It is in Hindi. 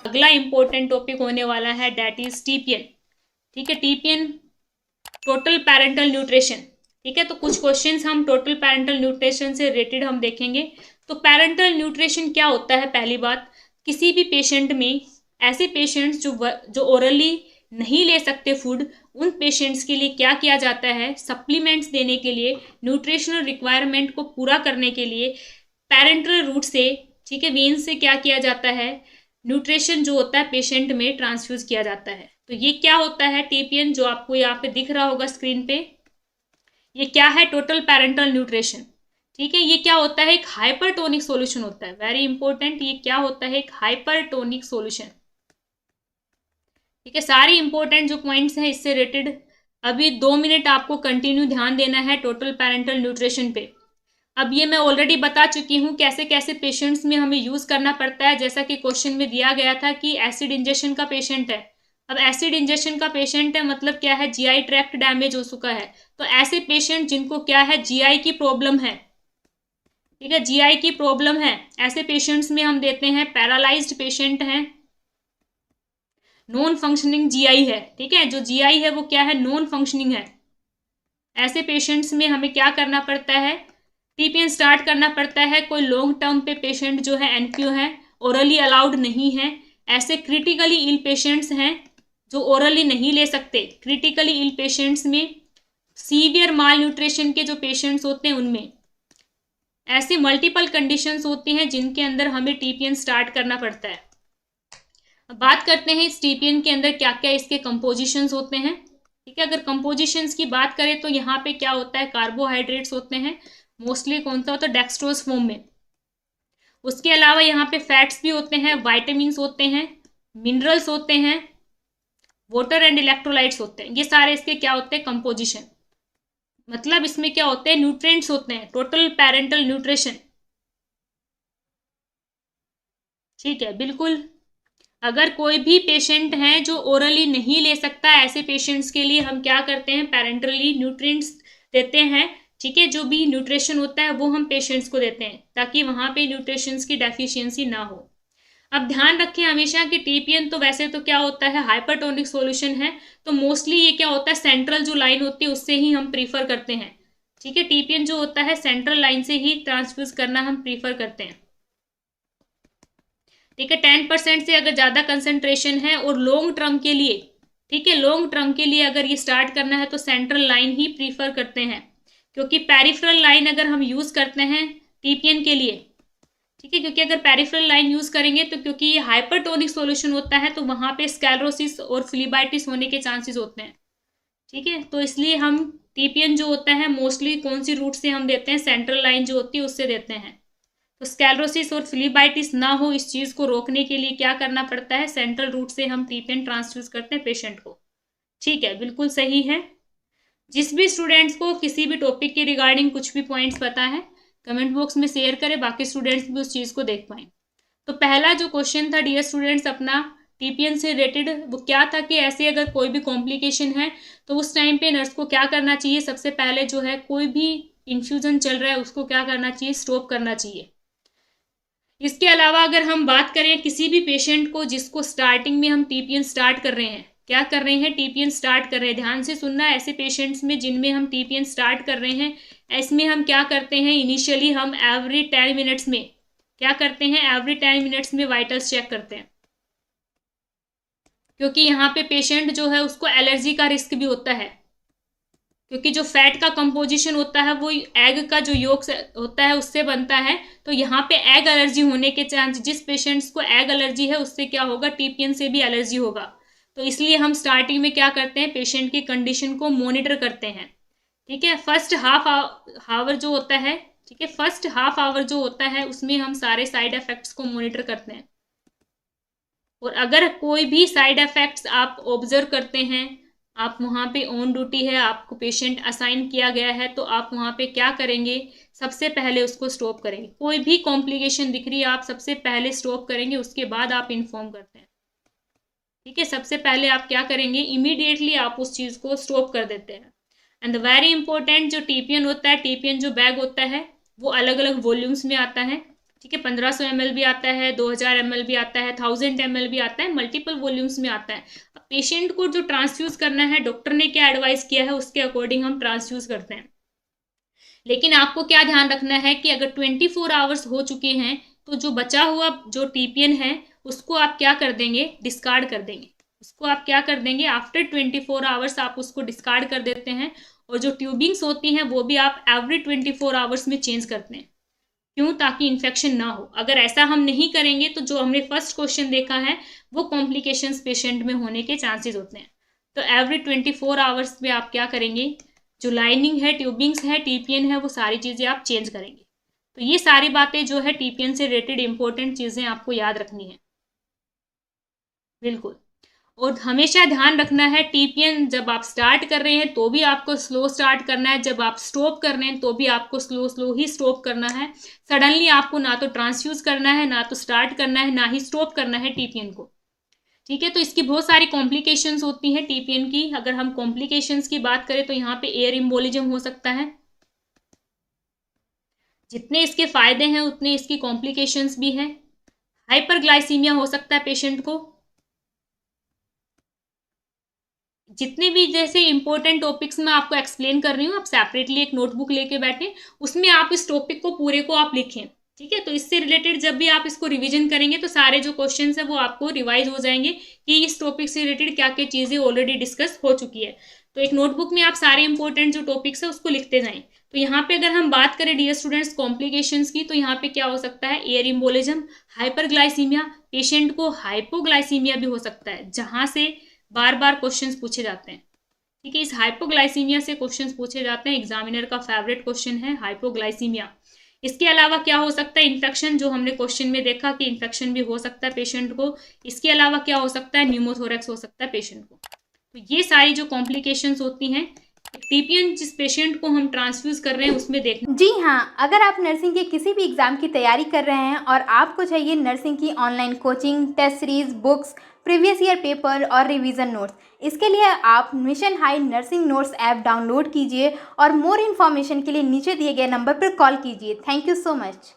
अगला इंपॉर्टेंट टॉपिक होने वाला है दैट इज टीपीएन। ठीक है, टीपीएन टोटल पेरेंटल न्यूट्रिशन। ठीक है, तो कुछ क्वेश्चंस हम टोटल पेरेंटल न्यूट्रिशन से रिलेटेड हम देखेंगे। तो पेरेंटल न्यूट्रिशन क्या होता है? पहली बात, किसी भी पेशेंट में, ऐसे पेशेंट्स जो ओरली नहीं ले सकते फूड, उन पेशेंट्स के लिए क्या किया जाता है? सप्लीमेंट्स देने के लिए, न्यूट्रिशनल रिक्वायरमेंट को पूरा करने के लिए पेरेंटल रूट से, ठीक है, वेन से क्या किया जाता है? न्यूट्रिशन जो होता है पेशेंट में ट्रांसफ्यूज किया जाता है। तो ये क्या होता है टीपीएन, जो आपको यहाँ पे दिख रहा होगा स्क्रीन पे, ये क्या है? Total parental nutrition. ठीक है, ये क्या होता है? एक हाइपरटोनिक सॉल्यूशन होता है। वेरी इंपॉर्टेंट, ये क्या होता है? एक हाइपरटोनिक सॉल्यूशन। ठीक है, सारी इंपॉर्टेंट जो पॉइंट्स हैं इससे रिलेटेड अभी 2 मिनट आपको कंटिन्यू ध्यान देना है टोटल पेरेंटल न्यूट्रिशन पे। अब ये मैं ऑलरेडी बता चुकी हूँ कैसे कैसे पेशेंट्स में हमें यूज करना पड़ता है। जैसा कि क्वेश्चन में दिया गया था कि एसिड इंजेक्शन का पेशेंट है। अब एसिड इंजेक्शन का पेशेंट है मतलब क्या है? जीआई ट्रैक्ट डैमेज हो चुका है। तो ऐसे पेशेंट जिनको क्या है? जीआई की प्रॉब्लम है। ठीक है, जीआई की प्रॉब्लम है, ऐसे पेशेंट्स में हम देते हैं। पैरालाइज्ड पेशेंट हैं, नॉन फंक्शनिंग जीआई है। ठीक है, जो जीआई है वो क्या है? नॉन फंक्शनिंग है। ऐसे पेशेंट्स में हमें क्या करना पड़ता है? टीपीएन स्टार्ट करना पड़ता है। कोई लॉन्ग टर्म पे पेशेंट जो है एनक्यू है, ओरली अलाउड नहीं है। ऐसे क्रिटिकली इल पेशेंट्स हैं जो ओरली नहीं ले सकते। क्रिटिकली इल पेशेंट्स में, सीवियर माल न्यूट्रिशन के जो पेशेंट्स होते हैं उनमें ऐसी मल्टीपल कंडीशंस होती हैं जिनके अंदर हमें टीपीएन स्टार्ट करना पड़ता है। अब बात करते हैं इस टीपीएन के अंदर क्या क्या इसके कंपोजिशंस होते हैं। ठीक है, अगर कंपोजिशंस की बात करें तो यहाँ पे क्या होता है? कार्बोहाइड्रेट्स होते हैं मोस्टली। कौन सा होता है? डेक्सट्रोज फॉर्म में। उसके अलावा यहाँ पे फैट्स भी होते हैं, वाइटामिन होते हैं, मिनरल्स होते हैं, वाटर एंड इलेक्ट्रोलाइट्स होते हैं। ये सारे इसके क्या होते हैं? कंपोजिशन। मतलब इसमें क्या होते हैं? न्यूट्रिएंट्स होते हैं, टोटल पेरेंटल न्यूट्रिशन। ठीक है, बिल्कुल। अगर कोई भी पेशेंट है जो ओरली नहीं ले सकता, ऐसे पेशेंट्स के लिए हम क्या करते हैं? पेरेंटली न्यूट्रिएंट्स देते हैं। ठीक है, जो भी न्यूट्रिशन होता है वो हम पेशेंट्स को देते हैं ताकि वहां पे न्यूट्रिशंस की डेफिशिएंसी ना हो। अब ध्यान रखें हमेशा कि टीपीएन तो वैसे तो क्या होता है? हाइपरटोनिक सॉल्यूशन है। तो मोस्टली ये क्या होता है? सेंट्रल जो लाइन होती है उससे ही हम प्रीफर करते हैं। ठीक है, टीपीएन जो होता है सेंट्रल लाइन से ही ट्रांसफ्यूज करना हम प्रीफर करते हैं। ठीक है, 10% से अगर ज़्यादा कंसेंट्रेशन है और लॉन्ग टर्म के लिए, ठीक है, लॉन्ग टर्म के लिए अगर ये स्टार्ट करना है तो सेंट्रल लाइन ही प्रीफर करते हैं। क्योंकि पेरिफेरल लाइन अगर हम यूज़ करते हैं टीपीएन के लिए, ठीक है, क्योंकि अगर पेरिफेरल लाइन यूज़ करेंगे तो क्योंकि ये हाइपरटोनिक सॉल्यूशन होता है तो वहाँ पे स्क्लेरोसिस और फ्लीबाइटिस होने के चांसेस होते हैं। ठीक है, तो इसलिए हम टीपीएन जो होता है मोस्टली कौन सी रूट से हम देते हैं? सेंट्रल लाइन जो होती है उससे देते हैं। तो स्क्लेरोसिस और फ्लीबाइटिस ना हो, इस चीज़ को रोकने के लिए क्या करना पड़ता है? सेंट्रल रूट से हम टीपीएन ट्रांसफ्यूज करते हैं पेशेंट को। ठीक है, बिल्कुल सही है। जिस भी स्टूडेंट्स को किसी भी टॉपिक के रिगार्डिंग कुछ भी पॉइंट्स पता है कमेंट बॉक्स में शेयर करें, बाकी स्टूडेंट्स भी उस चीज़ को देख पाएँ। तो पहला जो क्वेश्चन था डियर स्टूडेंट्स अपना टीपीएन से रिलेटेड, वो क्या था कि ऐसे अगर कोई भी कॉम्प्लिकेशन है तो उस टाइम पे नर्स को क्या करना चाहिए? सबसे पहले जो है कोई भी इन्फ्यूजन चल रहा है उसको क्या करना चाहिए? स्टॉप करना चाहिए। इसके अलावा अगर हम बात करें किसी भी पेशेंट को जिसको स्टार्टिंग में हम टीपीएन स्टार्ट कर रहे हैं, क्या कर रहे हैं? टीपीएन स्टार्ट कर रहे हैं। ध्यान से सुनना, ऐसे पेशेंट्स में जिनमें हम टीपीएन स्टार्ट कर रहे हैं इसमें हम क्या करते हैं? इनिशियली हम एवरी 10 मिनट्स में क्या करते हैं? एवरी 10 मिनट्स में वाइटल्स चेक करते हैं। क्योंकि यहाँ पे पेशेंट जो है उसको एलर्जी का रिस्क भी होता है। क्योंकि जो फैट का कंपोजिशन होता है वो एग का जो योक होता है उससे बनता है। तो यहाँ पे एग एलर्जी होने के चांस, जिस पेशेंट्स को एग एलर्जी है उससे क्या होगा? टीपीएन से भी एलर्जी होगा। तो इसलिए हम स्टार्टिंग में क्या करते हैं? पेशेंट की कंडीशन को मॉनिटर करते हैं। ठीक है, फर्स्ट हाफ आवर जो होता है, ठीक है, फर्स्ट हाफ आवर जो होता है उसमें हम सारे साइड इफेक्ट्स को मॉनिटर करते हैं। और अगर कोई भी साइड इफेक्ट्स आप ऑब्जर्व करते हैं, आप वहाँ पे ऑन ड्यूटी है, आपको पेशेंट असाइन किया गया है, तो आप वहाँ पे क्या करेंगे? सबसे पहले उसको स्टॉप करेंगे। कोई भी कॉम्प्लिकेशन दिख रही है आप सबसे पहले स्टॉप करेंगे, उसके बाद आप इन्फॉर्म करते हैं। ठीक है, सबसे पहले आप क्या करेंगे? इमीडिएटली आप उस चीज़ को स्टॉप कर देते हैं। एंड द वेरी इंपॉर्टेंट जो टीपीएन होता है, टीपीएन जो बैग होता है वो अलग अलग वॉल्यूम्स में आता है, ठीक है। 1500 ml भी आता है, 2000 ml भी आता है, 1000 ml भी आता है, मल्टीपल वॉल्यूम्स में आता है। अब पेशेंट को जो ट्रांसफ्यूज करना है, डॉक्टर ने क्या एडवाइस किया है उसके अकॉर्डिंग हम ट्रांसफ्यूज करते हैं। लेकिन आपको क्या ध्यान रखना है कि अगर 24 आवर्स हो चुके हैं तो जो बचा हुआ जो टीपीएन है उसको आप क्या कर देंगे, डिस्कार्ड कर देंगे। उसको आप क्या कर देंगे, आफ्टर 24 आवर्स आप उसको डिस्कार्ड कर देते हैं। और जो ट्यूबिंग्स होती हैं वो भी आप एवरी 24 आवर्स में चेंज करते हैं। क्यों? ताकि इन्फेक्शन ना हो। अगर ऐसा हम नहीं करेंगे तो जो हमने फर्स्ट क्वेश्चन देखा है वो कॉम्प्लिकेशंस पेशेंट में होने के चांसेस होते हैं। तो एवरी 24 आवर्स में आप क्या करेंगे, जो लाइनिंग है, ट्यूबिंग्स है, टीपीएन है, वो सारी चीज़ें आप चेंज करेंगे। तो ये सारी बातें जो है टीपीएन से रिलेटेड इंपॉर्टेंट चीज़ें आपको याद रखनी है, बिल्कुल। और हमेशा ध्यान रखना है टीपीएन जब आप स्टार्ट कर रहे हैं तो भी आपको स्लो स्टार्ट करना है, जब आप स्टॉप कर रहे हैं तो भी आपको स्लो स्लो ही स्टॉप करना है। सडनली आपको ना तो ट्रांसफ्यूज करना है, ना तो स्टार्ट करना है, ना ही स्टॉप करना है टीपीएन को, ठीक है। तो इसकी बहुत सारी कॉम्प्लिकेशंस होती हैं टीपीएन की। अगर हम कॉम्प्लिकेशंस की बात करें तो यहाँ पे एयर इम्बोलिज्म हो सकता है। जितने इसके फायदे हैं उतने इसकी कॉम्प्लिकेशंस भी हैं। हाइपरग्लाइसीमिया हो सकता है पेशेंट को। जितने भी जैसे इंपॉर्टेंट टॉपिक्स मैं आपको एक्सप्लेन कर रही हूँ, आप सेपरेटली एक नोटबुक लेके बैठे, उसमें आप इस टॉपिक को पूरे को आप लिखें, ठीक है। तो इससे रिलेटेड जब भी आप इसको रिवीजन करेंगे तो सारे जो क्वेश्चंस है वो आपको रिवाइज हो जाएंगे कि इस टॉपिक से रिलेटेड क्या क्या चीज़ें ऑलरेडी डिस्कस हो चुकी है। तो एक नोटबुक में आप सारे इंपॉर्टेंट जो टॉपिक्स है उसको लिखते जाएं। तो यहाँ पे अगर हम बात करें डियर स्टूडेंट्स कॉम्प्लिकेशंस की, तो यहाँ पे क्या हो सकता है, एयर इम्बोलिज्म, हाइपरग्लाइसीमिया, पेशेंट को हाइपोग्लाइसीमिया भी हो सकता है, जहाँ से बार बार क्वेश्चंस पूछे जाते हैं, ठीक है। इस हाइपोग्लाइसीमिया से क्वेश्चंस पूछे जाते हैं, एग्जामिनर का फेवरेट क्वेश्चन है हाइपोग्लाइसीमिया। इसके अलावा क्या हो सकता है, इन्फेक्शन, जो हमने क्वेश्चन में देखा कि इन्फेक्शन भी हो सकता है पेशेंट को। इसके अलावा क्या हो सकता है, न्यूमोथोरेक्स हो सकता है पेशेंट को। तो ये सारी जो कॉम्प्लिकेशंस होती हैं, टीपीएन जिस पेशेंट को हम ट्रांसफ्यूज कर रहे हैं उसमें देखना। जी हाँ, अगर आप नर्सिंग के किसी भी एग्ज़ाम की तैयारी कर रहे हैं और आपको चाहिए नर्सिंग की online coaching, test series, books, previous year paper और रिवीजन नोट्स, इसके लिए आप mission high nursing notes app download कीजिए और मोर इन्फॉर्मेशन के लिए नीचे दिए गए नंबर पर कॉल कीजिए। Thank you so much.